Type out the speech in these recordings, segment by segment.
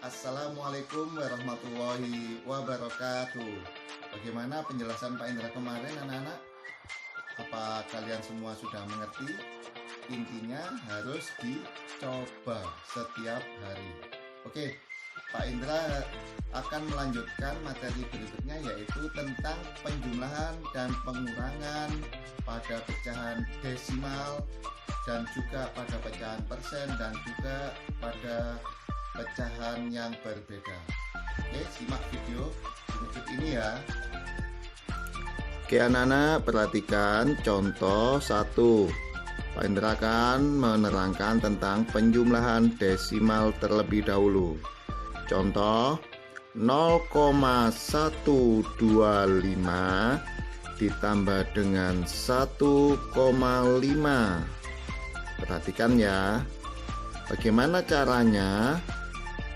Assalamualaikum warahmatullahi wabarakatuh. Bagaimana penjelasan Pak Indra kemarin anak-anak? Apa kalian semua sudah mengerti? Intinya harus dicoba setiap hari. Oke, Pak Indra akan melanjutkan materi berikutnya, yaitu tentang penjumlahan dan pengurangan pada pecahan desimal dan juga pada pecahan persen dan juga pada pecahan yang berbeda. Oke, simak video berikut ini ya. Oke anak-anak, perhatikan contoh 1. Pak Indra akan menerangkan tentang penjumlahan desimal terlebih dahulu. Contoh 0,125 ditambah dengan 1,5. Perhatikan ya, bagaimana caranya.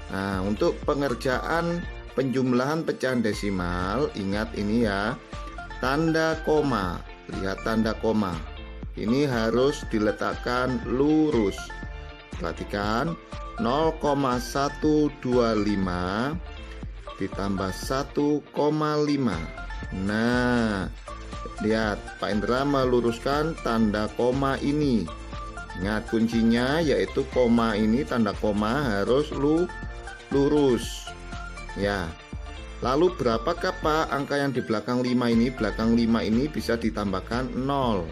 Nah, untuk pengerjaan penjumlahan pecahan desimal, ingat ini ya, tanda koma. Lihat tanda koma, ini harus diletakkan lurus. Perhatikan, 0,125 ditambah 1,5. Nah, lihat Pak Indra meluruskan tanda koma ini. Ingat kuncinya yaitu koma ini, tanda koma harus lurus ya. Lalu berapakah Pak angka yang di belakang 5 ini? Belakang 5 ini bisa ditambahkan 0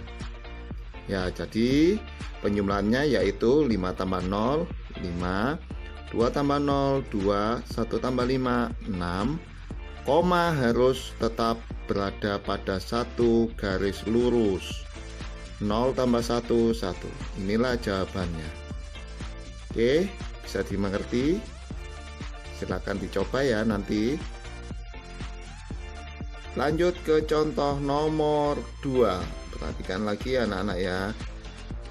ya. Jadi penjumlahannya yaitu 5 tambah 0 5, 2 tambah 0 2, 1 tambah 5 6. Koma harus tetap berada pada satu garis lurus. 0 tambah 1, 1. Inilah jawabannya. Oke, bisa dimengerti? Silakan dicoba ya nanti. Lanjut ke contoh nomor 2. Perhatikan lagi anak-anak ya.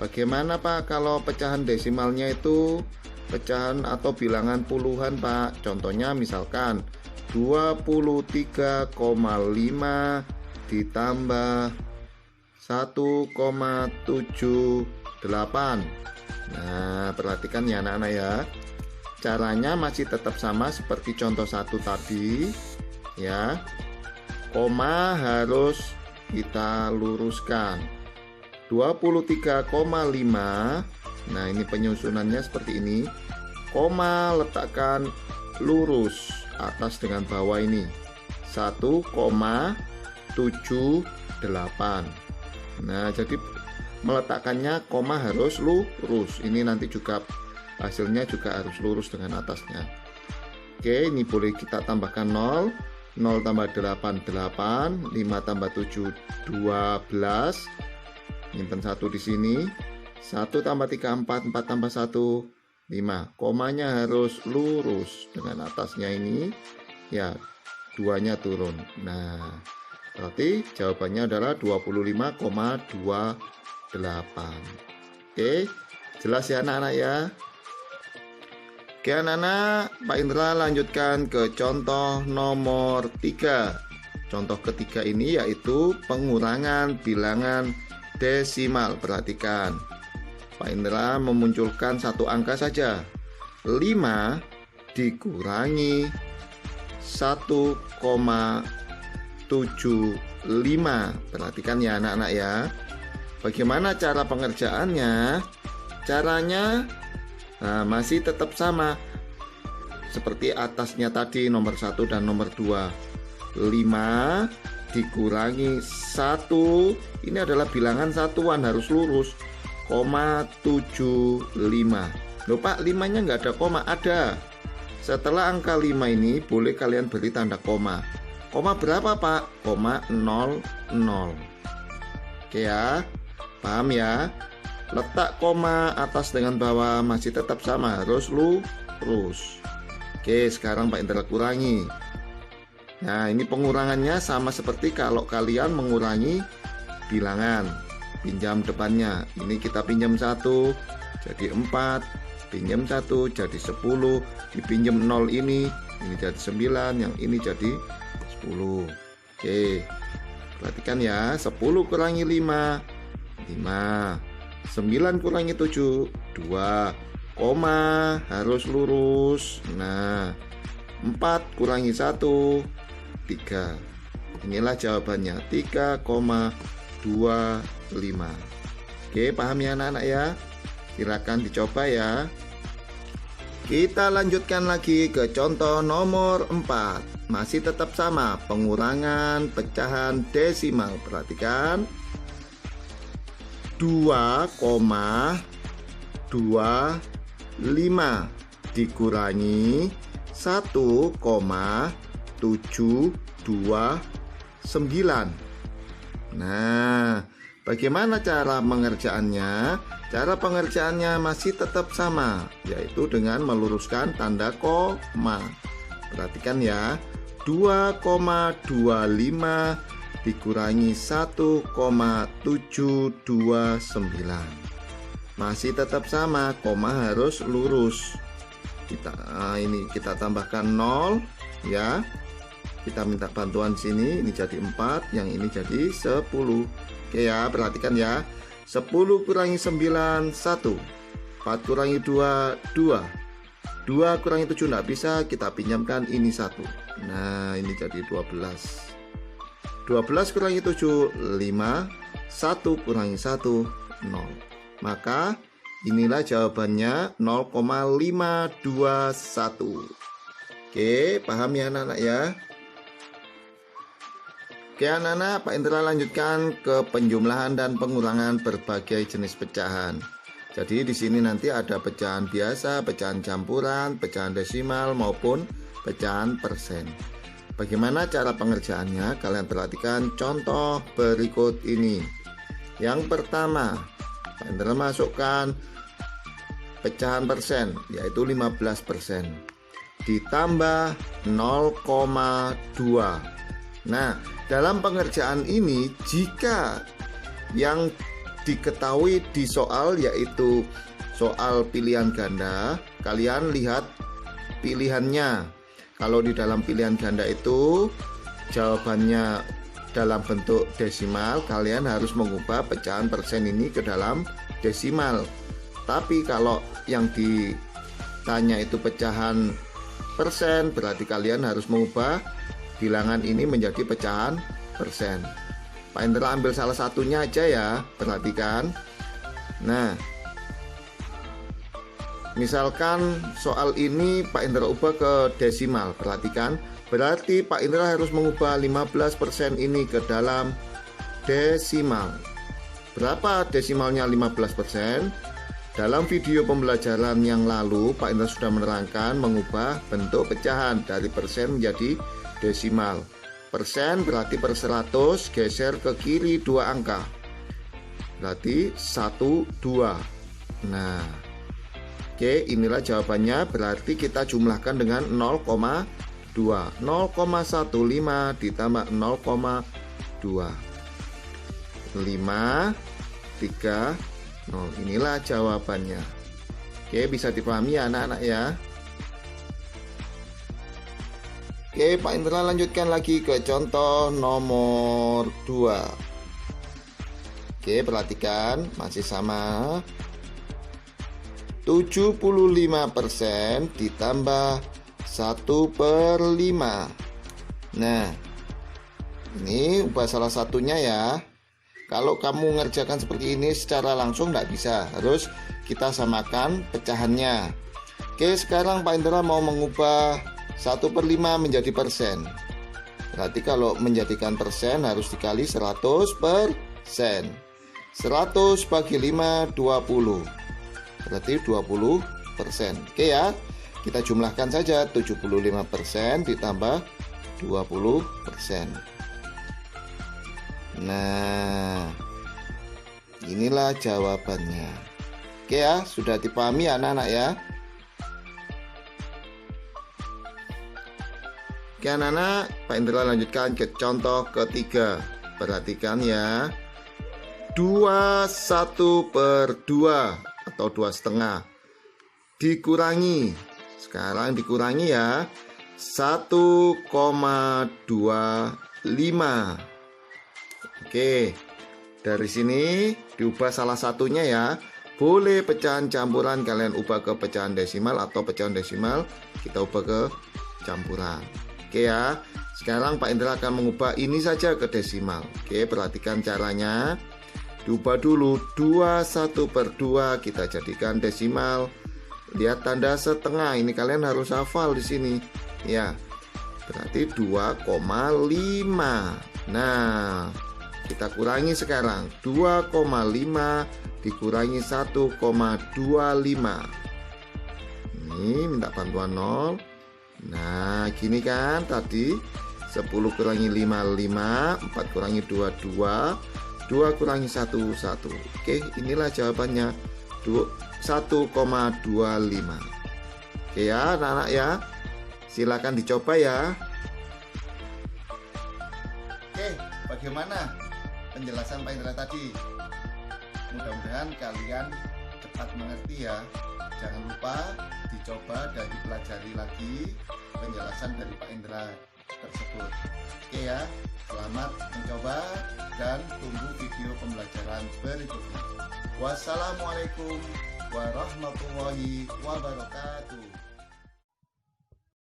Bagaimana Pak kalau pecahan desimalnya itu pecahan atau bilangan puluhan Pak? Contohnya misalkan 23,5 ditambah 1,78. Nah, perhatikan ya anak-anak ya. Caranya masih tetap sama seperti contoh 1 tadi ya. Koma harus kita luruskan. 23,5. Nah, ini penyusunannya seperti ini. Koma letakkan lurus atas dengan bawah ini. 1,78. Nah, jadi meletakkannya koma harus lurus. Ini nanti juga hasilnya juga harus lurus dengan atasnya. Oke, ini boleh kita tambahkan 0. 0 tambah 8, 8. 5 tambah 7, 12. Nyimpen 1 di sini. 1 tambah 3, 4. 4 tambah 1, 5. Komanya harus lurus dengan atasnya ini. Ya, 2-nya turun. Nah, berarti jawabannya adalah 25,28. Oke, jelas ya anak-anak ya. Oke anak-anak, Pak Indra lanjutkan ke contoh nomor 3. Contoh ketiga ini yaitu pengurangan bilangan desimal. Perhatikan, Pak Indra memunculkan satu angka saja. 5 dikurangi 1,75. Perhatikan ya anak-anak ya. Bagaimana cara pengerjaannya? Caranya masih tetap sama seperti atasnya tadi, nomor 1 dan nomor 2. 5 dikurangi 1. Ini adalah bilangan satuan, harus lurus. 0,75. Loh Pak, 5-nya nggak ada koma? Ada. Setelah angka 5 ini boleh kalian beri tanda koma. Koma berapa Pak? Koma 00. Oke ya, paham ya? Letak koma atas dengan bawah masih tetap sama, harus lurus. Oke, sekarang Pak Indra kurangi. Nah, ini pengurangannya sama seperti kalau kalian mengurangi bilangan. Pinjam depannya. Ini kita pinjam 1 jadi 4. Pinjam 1 jadi 10, dipinjam 0 ini jadi 9, yang ini jadi 10. Oke, perhatikan ya, 10 kurangi 5, 5. 9 kurangi 7, 2. koma harus lurus. Nah, 4 kurangi 1, 3. Inilah jawabannya, 3,25. Oke, paham ya anak-anak ya? Silakan dicoba ya. Kita lanjutkan lagi ke contoh nomor 4. Masih tetap sama, pengurangan pecahan desimal. Perhatikan, 2,25 dikurangi 1,729. Nah, bagaimana cara pengerjaannya? Cara pengerjaannya masih tetap sama, yaitu dengan meluruskan tanda koma. Perhatikan ya, 2,25 dikurangi 1,729. Masih tetap sama, koma harus lurus. Kita tambahkan 0 ya. Kita minta bantuan sini, ini jadi 4, yang ini jadi 10. Oke ya, perhatikan ya. 10 kurangi 9, 1. 4 kurangi 2, 2. 2 kurangi 7 tidak bisa, kita pinjamkan ini 1. Nah, ini jadi 12. 12 kurangi 7, 5. 1 kurangi 1, 0. Maka inilah jawabannya, 0,521. Oke, paham ya anak-anak ya? Oke anak-anak, Pak Indra lanjutkan ke penjumlahan dan pengurangan berbagai jenis pecahan. Jadi di sini nanti ada pecahan biasa, pecahan campuran, pecahan desimal maupun pecahan persen. Bagaimana cara pengerjaannya? Kalian perhatikan contoh berikut ini. Yang pertama, Pak Indra masukkan pecahan persen, yaitu 15%, ditambah 0,2. Nah, dalam pengerjaan ini, jika yang diketahui di soal yaitu soal pilihan ganda, kalian lihat pilihannya. Kalau di dalam pilihan ganda itu jawabannya dalam bentuk desimal, kalian harus mengubah pecahan persen ini ke dalam desimal. Tapi kalau yang ditanya itu pecahan persen, berarti kalian harus mengubah bilangan ini menjadi pecahan persen. Pak Indra ambil salah satunya aja ya, perhatikan. Nah, misalkan soal ini Pak Indra ubah ke desimal, perhatikan. Berarti Pak Indra harus mengubah 15% ini ke dalam desimal. Berapa desimalnya 15%? Dalam video pembelajaran yang lalu, Pak Indra sudah menerangkan mengubah bentuk pecahan dari persen menjadi desimal. Persen berarti per 100, geser ke kiri 2 angka. Berarti 1, 2. Nah, oke, inilah jawabannya. Berarti kita jumlahkan dengan 0,2. 0,15 ditambah 0,2. 5, 3, 0. Inilah jawabannya. Oke, bisa dipahami ya anak-anak ya. Oke, Pak Indra lanjutkan lagi ke contoh nomor 2. Oke, perhatikan, masih sama. 75% ditambah 1/5. Nah, ini ubah salah satunya ya. Kalau kamu ngerjakan seperti ini secara langsung tidak bisa, harus kita samakan pecahannya. Oke, sekarang Pak Indra mau mengubah 1/5 menjadi persen. Berarti kalau menjadikan persen harus dikali 100%. 100 bagi 5, 20. Berarti 20%. Oke ya, kita jumlahkan saja, 75% ditambah 20%. Nah, inilah jawabannya. Oke ya, sudah dipahami anak-anak ya. Oke anak-anak, Pak Indra lanjutkan ke contoh ketiga. Perhatikan ya, 21/2 atau 2,5 dikurangi, sekarang dikurangi ya, 1,25. Oke, dari sini diubah salah satunya ya. Boleh pecahan campuran kalian ubah ke pecahan desimal, atau pecahan desimal kita ubah ke campuran. Oke ya. Sekarang Pak Indra akan mengubah ini saja ke desimal. Oke, perhatikan caranya. Diubah dulu 21/2 kita jadikan desimal. Lihat tanda setengah, ini kalian harus hafal di sini. Ya. Berarti 2,5. Nah, kita kurangi sekarang. 2,5 dikurangi 1,25. Ini minta bantuan 0. Nah, gini kan tadi 10 kurangi 5, 5. 4 kurangi 2, 2. 2 kurangi 1, 1. Oke, inilah jawabannya 1,25. Oke ya anak-anak ya, silakan dicoba ya. Oke, bagaimana penjelasan Pak Indra tadi? Mudah-mudahan kalian cepat mengerti ya. Jangan lupa dicoba dan dipelajari lagi penjelasan dari Pak Indra tersebut. Oke ya, selamat mencoba dan tunggu video pembelajaran berikutnya. Wassalamualaikum warahmatullahi wabarakatuh.